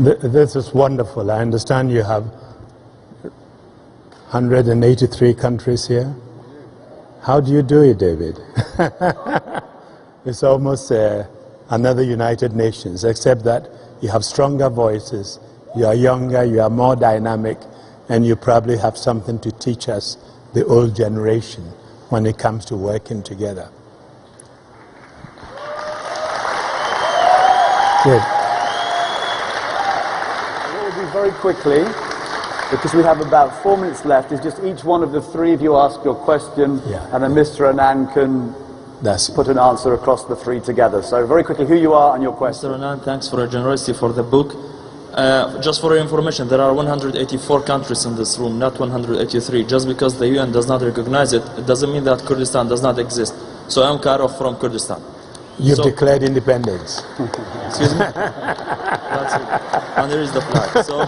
This is wonderful. I understand you have 183 countries here. How do you do it, David? It's almost another United Nations, except that you have stronger voices, you are younger, you are more dynamic, and you probably have something to teach us, the old generation, when it comes to working together. Good. What we'll do very quickly, because we have about 4 minutes left, is just each one of the three of you ask your question, and then Mr. Annan can put an answer across the three together. So very quickly, who you are and your question. Mr. Annan, thanks for your generosity for the book. Just for your information, there are 184 countries in this room, not 183. Just because the UN does not recognize it, it doesn't mean that Kurdistan does not exist. So I'm Karov from Kurdistan. You've declared independence. Excuse me? That's it. And there is the flag. So